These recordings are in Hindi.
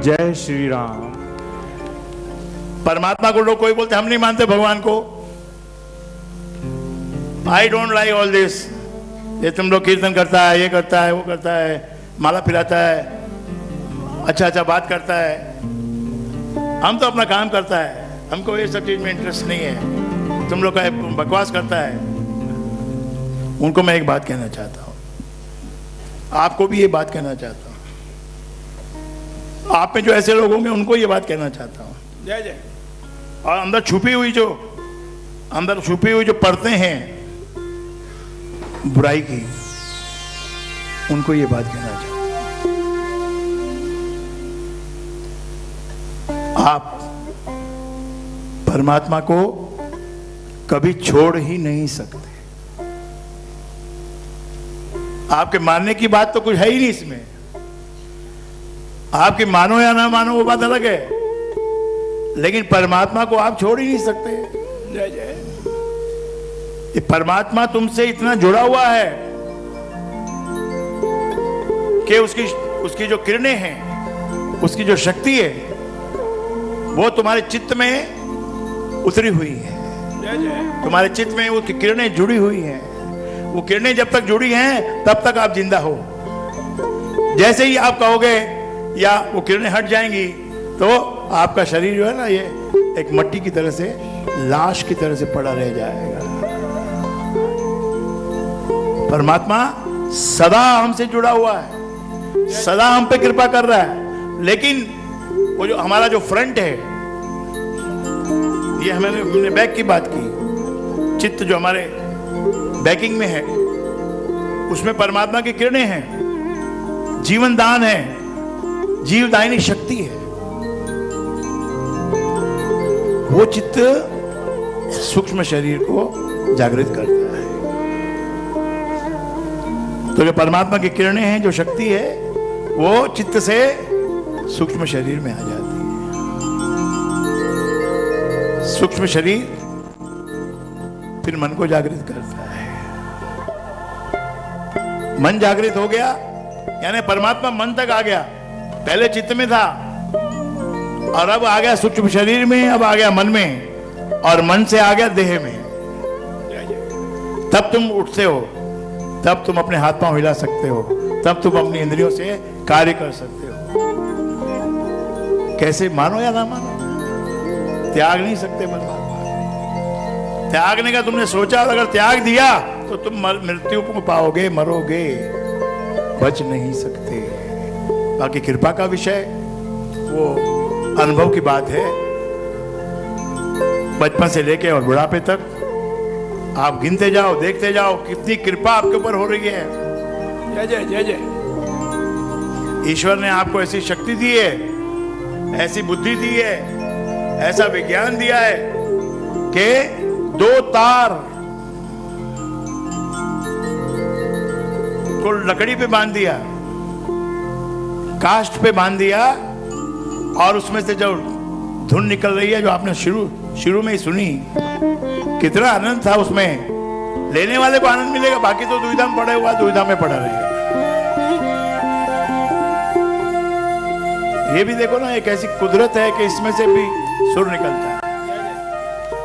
जय श्री राम। परमात्मा को लोग कोई बोलते हम नहीं मानते भगवान को। I don't like all this. ये तुम लोग कीर्तन करता है, ये करता है, वो करता है, माला फिराता है, अच्छा अच्छा बात करता है। हम तो अपना काम करता है, हमको ये सब चीज में इंटरेस्ट नहीं है। तुम लोग का बकवास करता है। उनको मैं एक बात कहना चाहता हूँ, आपको भी ये बात कहना चाहता हूँ, आप में जो ऐसे लोग होंगे उनको ये बात कहना चाहता हूँ। जय जय। और अंदर छुपी हुई जो पढ़ते हैं बुराई की, उनको ये बात कहना चाहता हूं। आप परमात्मा को कभी छोड़ ही नहीं सकते। आपके मानने की बात तो कुछ है ही नहीं इसमें। आपकी मानो या ना मानो वो बात अलग है, लेकिन परमात्मा को आप छोड़ ही नहीं सकते। जय जय। ये परमात्मा तुमसे इतना जुड़ा हुआ है कि उसकी जो किरणें हैं, उसकी जो शक्ति है, वो तुम्हारे चित्त में उतरी हुई है। जय जय। तुम्हारे चित्त में वो किरणें जुड़ी हुई हैं। वो किरणें जब तक जुड़ी हैं तब तक आप जिंदा हो। जैसे ही आप कहोगे या वो किरणें हट जाएंगी तो आपका शरीर जो है ना, ये एक मट्टी की तरह से, लाश की तरह से पड़ा रह जाएगा। परमात्मा सदा हमसे जुड़ा हुआ है, सदा हम पे कृपा कर रहा है। लेकिन वो जो हमारा जो फ्रंट है, ये हमने बैक की बात की, चित्त जो हमारे बैकिंग में है, उसमें परमात्मा की किरणें हैं, जीवन दान है, जीवदायिनी शक्ति है। वो चित्त सूक्ष्म शरीर को जागृत करता है। तो जो परमात्मा की किरणें हैं, जो शक्ति है, वो चित्त से सूक्ष्म शरीर में आ जाती है। सूक्ष्म शरीर फिर मन को जागृत करता है। मन जागृत हो गया यानी परमात्मा मन तक आ गया। पहले चित्त में था और अब आ गया सूक्ष्म शरीर में, अब आ गया मन में, और मन से आ गया देह में। तब तुम उठते हो, तब तुम अपने हाथ पांव हिला सकते हो, तब तुम अपनी इंद्रियों से कार्य कर सकते हो। कैसे, मानो या ना मानो, त्याग नहीं सकते परमात्मा। त्यागने का तुमने सोचा, और अगर त्याग दिया तो तुम मृत्यु को पाओगे, मरोगे, बच नहीं सकते। बाकी कृपा का विषय वो अनुभव की बात है। बचपन से लेके और बुढ़ापे तक आप गिनते जाओ, देखते जाओ कितनी कृपा आपके ऊपर हो रही है। जय जय जय जय। ईश्वर ने आपको ऐसी शक्ति दी है, ऐसी बुद्धि दी है, ऐसा विज्ञान दिया है कि 2 तार को लकड़ी पे बांध दिया, काष्ठ पे बांध दिया, और उसमें से जो धुन निकल रही है, जो आपने शुरू में ही सुनी, कितना आनंद था उसमें। लेने वाले को आनंद मिलेगा, बाकी तो दुविधा में पड़ा हुआ, दुविधा में पड़ा रहेगा। ये भी देखो ना, एक ऐसी कुदरत है कि इसमें से भी सुर निकलता है।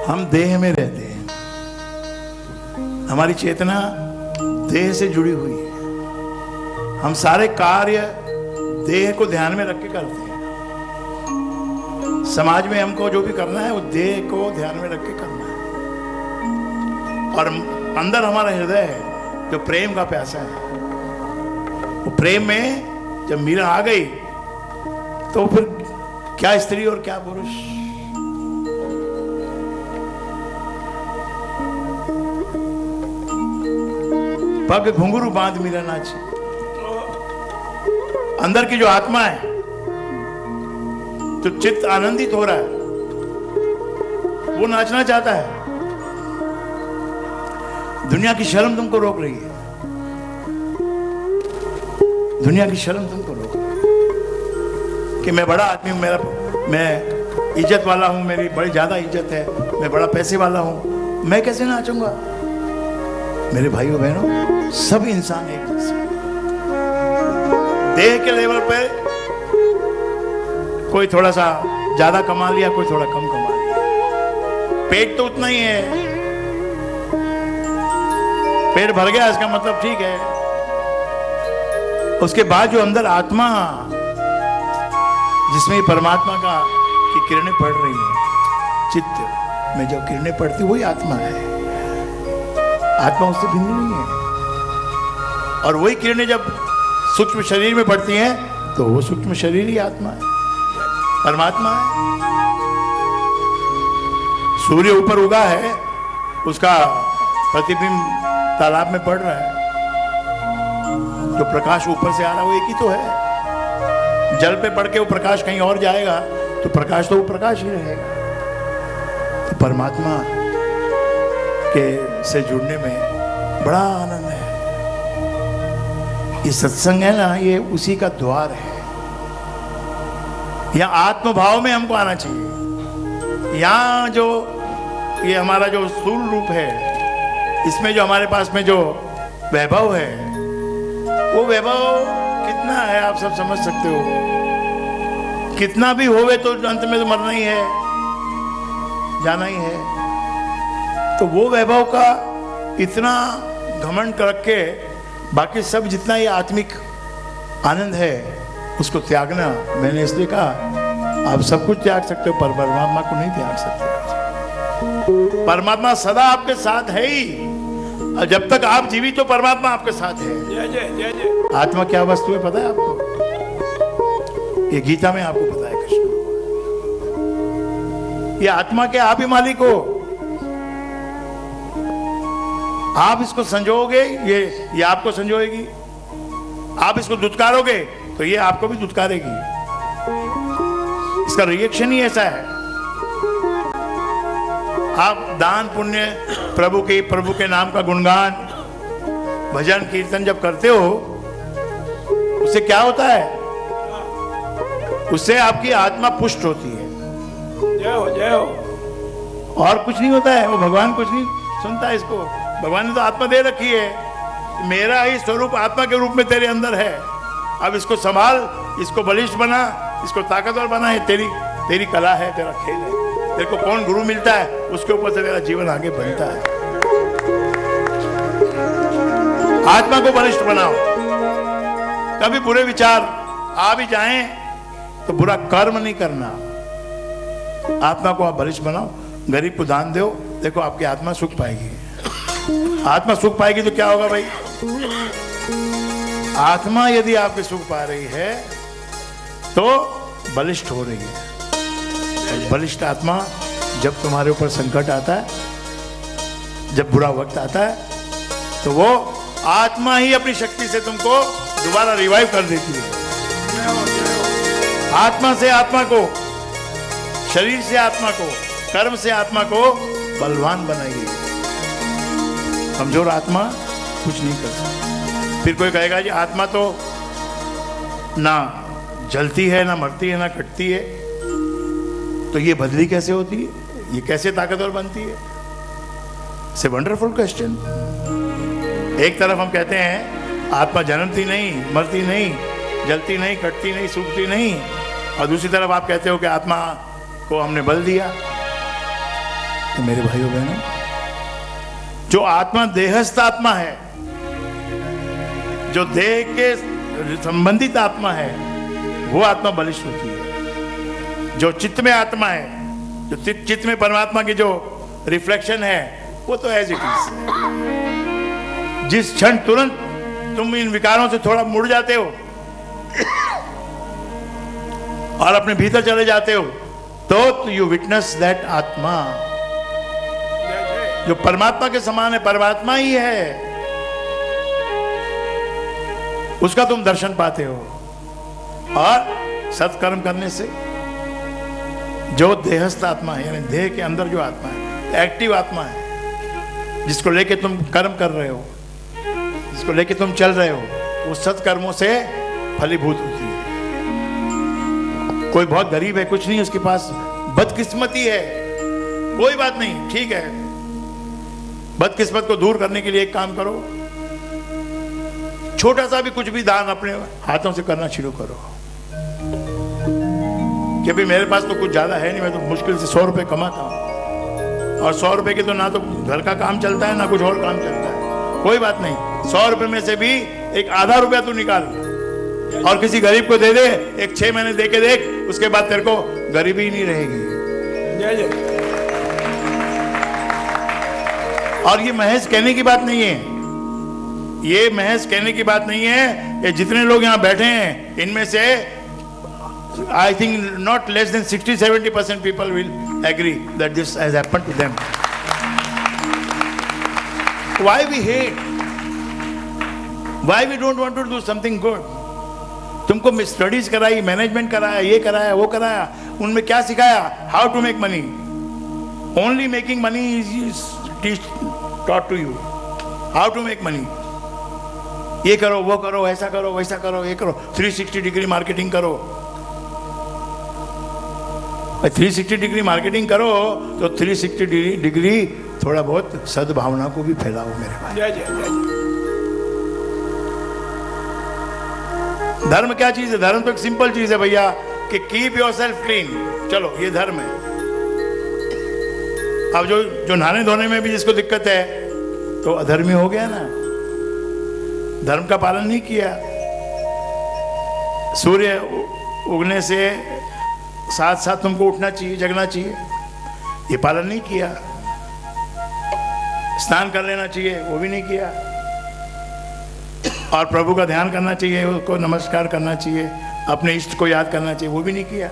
हम देह में रहते हैं, हमारी चेतना देह से जुड़ी हुई है। हम सारे कार्य देह को ध्यान में रख के करते हैं। समाज में हमको जो भी करना है वो देह को ध्यान में रख के करना है। और अंदर हमारा हृदय है जो प्रेम का प्यासा है। वो प्रेम में जब मीरा आ गई तो फिर क्या स्त्री और क्या पुरुष। पग घुंघरू बांध मीरा नाची। अंदर की जो आत्मा है, तो चित्त आनंदित हो रहा है, वो नाचना चाहता है। दुनिया की शर्म तुमको रोक रही है, दुनिया की शर्म तुमको रोक रही है कि मैं बड़ा आदमी हूं, मैं इज्जत वाला हूं, मेरी बड़ी ज्यादा इज्जत है, मैं बड़ा पैसे वाला हूं, मैं कैसे नाचूंगा। मेरे भाइयों बहनों, सब इंसान एक जैसे। देह के लेवल पे कोई थोड़ा सा ज्यादा कमा लिया, कोई थोड़ा कम कमा लिया, पेट तो उतना ही है, पेट भर गया इसका मतलब ठीक है। उसके बाद जो अंदर आत्मा जिसमें परमात्मा का की किरणें पड़ रही है, चित्त में जो किरणें पड़ती वही आत्मा है, आत्मा उससे भिन्न नहीं है। और वही किरणें जब सूक्ष्म शरीर में पड़ती हैं तो वो सूक्ष्म शरीर ही आत्मा है, परमात्मा है। सूर्य ऊपर उगा है, उसका प्रतिबिंब तालाब में पड़ रहा है, जो प्रकाश ऊपर से आ रहा है वो एक ही तो है। जल पे पड़ के वो प्रकाश कहीं और जाएगा तो प्रकाश तो वो प्रकाश ही रहेगा। तो परमात्मा के से जुड़ने में बड़ा आनंद है। ये सत्संग है ना, ये उसी का द्वार है। यहाँ आत्मभाव में हमको आना चाहिए। यहाँ जो ये हमारा जो स्थूल रूप है, इसमें जो हमारे पास में जो वैभव है, वो वैभव कितना है आप सब समझ सकते हो। कितना भी होवे तो अंत में तो मरना ही है, जाना ही है। तो वो वैभव का इतना घमंड करके बाकी सब जितना ये आत्मिक आनंद है उसको त्यागना, मैंने इसलिए कहा आप सब कुछ त्याग सकते हो, पर परमात्मा को नहीं त्याग सकते। परमात्मा सदा आपके साथ है ही, और जब तक आप जीवित हो परमात्मा आपके साथ है। जय जय जय जय। आत्मा क्या वस्तु है पता है आपको? ये गीता में आपको पता है कृष्ण। ये आत्मा के आप ही मालिक हो। आप इसको संजोगे, ये आपको संजोएगी। आप इसको दुत्कारोगे तो ये आपको भी दुत्कारेगी। इसका रिएक्शन ही ऐसा है। आप दान पुण्य प्रभु के नाम का गुणगान भजन कीर्तन जब करते हो, उससे क्या होता है? उससे आपकी आत्मा पुष्ट होती है। जय हो जय हो। और कुछ नहीं होता है। वो भगवान कुछ नहीं सुनता है इसको। भगवान ने तो आत्मा दे रखी है, मेरा ही स्वरूप आत्मा के रूप में तेरे अंदर है। अब इसको संभाल, इसको बलिष्ठ बना, इसको ताकतवर बना। ये तेरी कला है, तेरा खेल है। तेरे को कौन गुरु मिलता है उसके ऊपर से तेरा जीवन आगे बढ़ता है। आत्मा को बलिष्ठ बनाओ। कभी बुरे विचार आ भी जाएं तो बुरा कर्म नहीं करना। आत्मा को आप बलिष्ठ बनाओ, गरीब को दान दो, देखो आपकी आत्मा सुख पाएगी। आत्मा सुख पाएगी तो क्या होगा भाई? आत्मा यदि आपके सुख पा रही है तो बलिष्ठ हो रही है। बलिष्ठ आत्मा जब तुम्हारे ऊपर संकट आता है, जब बुरा वक्त आता है, तो वो आत्मा ही अपनी शक्ति से तुमको दोबारा रिवाइव कर देती है। आत्मा से आत्मा को, शरीर से आत्मा को, कर्म से आत्मा को बलवान बनाएगी। कमजोर आत्मा कुछ नहीं कर सकती। फिर कोई कहेगा जी आत्मा तो ना जलती है, ना मरती है, ना कटती है, तो ये बदली कैसे होती है? ये कैसे ताकतवर बनती है? It's a wonderful question. एक तरफ हम कहते हैं आत्मा जन्मती नहीं, मरती नहीं, जलती नहीं, कटती नहीं, सूखती नहीं, और दूसरी तरफ आप कहते हो कि आत्मा को हमने बल दिया। तो मेरे भाइयों बहनों, जो आत्मा देहस्थ आत्मा है, जो देह के संबंधित आत्मा है, वो आत्मा बलिष्ठ होती है। जो चित्त में आत्मा है, जो चित्त में परमात्मा की जो रिफ्लेक्शन है, वो तो एज इट इज। जिस क्षण तुरंत तुम इन विकारों से थोड़ा मुड़ जाते हो और अपने भीतर चले जाते हो, तो यू विटनेस दैट आत्मा जो परमात्मा के समान है, परमात्मा ही है, उसका तुम दर्शन पाते हो। और सत्कर्म करने से जो देहस्थ आत्मा है, यानी देह के अंदर जो आत्मा है, एक्टिव आत्मा है, जिसको लेके तुम कर्म कर रहे हो, जिसको लेके तुम चल रहे हो, वो सत्कर्मों से फलीभूत होती है। कोई बहुत गरीब है, कुछ नहीं उसके पास, बदकिस्मती है, कोई बात नहीं, ठीक है। बदकिस्मत को दूर करने के लिए एक काम करो, छोटा सा भी कुछ भी दान अपने हाथों से करना शुरू करो। कि भाई मेरे पास तो कुछ ज़्यादा है नहीं, मैं तो मुश्किल से 100 रुपये कमाता हूँ, और 100 रुपये के तो ना तो घर का काम चलता है ना कुछ और काम चलता है। कोई बात नहीं, 100 रुपये में से भी एक आधा रुपया तू निकाल और किसी गरीब को दे दे, एक 6 महीने दे के देख, उसके बाद तेरे को गरीबी ही नहीं रहेगी। जय जय। और ये महज कहने की बात नहीं है, ये महज कहने की बात नहीं है। ये जितने लोग यहाँ बैठे हैं इनमें से I think not less than 60-70% people will agree that this has happened to them. Why we hate? Why we don't want to do something good? तुमको स्टडीज कराई, मैनेजमेंट कराया, ये कराया, वो कराया, उनमें क्या सिखाया? How to make money. Only making money is taught to you. How to make money. ये करो, वो करो, ऐसा करो, वैसा करो, ये करो, 360 डिग्री मार्केटिंग करो। 360 डिग्री मार्केटिंग करो तो 360 डिग्री थोड़ा बहुत सद्भावना को भी फैलाओ मेरे भाई। जय जय जय। धर्म क्या चीज है? धर्म तो एक सिंपल चीज है भैया कि कीप योरसेल्फ क्लीन। चलो ये धर्म है। अब जो नहाने धोने में भी जिसको दिक्कत है तो अधर्मी हो गया ना, धर्म का पालन नहीं किया। सूर्य उगने से साथ साथ तुमको उठना चाहिए, जगना चाहिए, ये पालन नहीं किया। स्नान कर लेना चाहिए, वो भी नहीं किया। और प्रभु का ध्यान करना चाहिए, उसको नमस्कार करना चाहिए, अपने इष्ट को याद करना चाहिए, वो भी नहीं किया।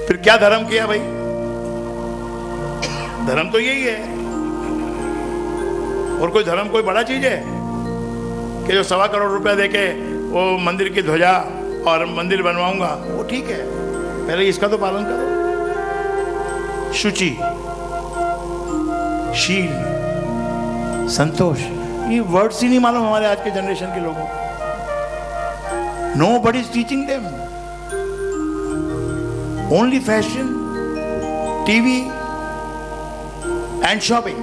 फिर क्या धर्म किया भाई? धर्म तो यही है। और कोई धर्म कोई बड़ा चीज है कि जो 1.25 करोड़ रुपया देके वो मंदिर की ध्वजा और मंदिर बनवाऊंगा, वो ठीक है, पहले इसका तो पालन करो। शुचि, शील, संतोष, ये वर्ड्स ही नहीं मालूम हमारे आज के जनरेशन के लोगों को। Nobody is teaching them, only fashion, TV and shopping.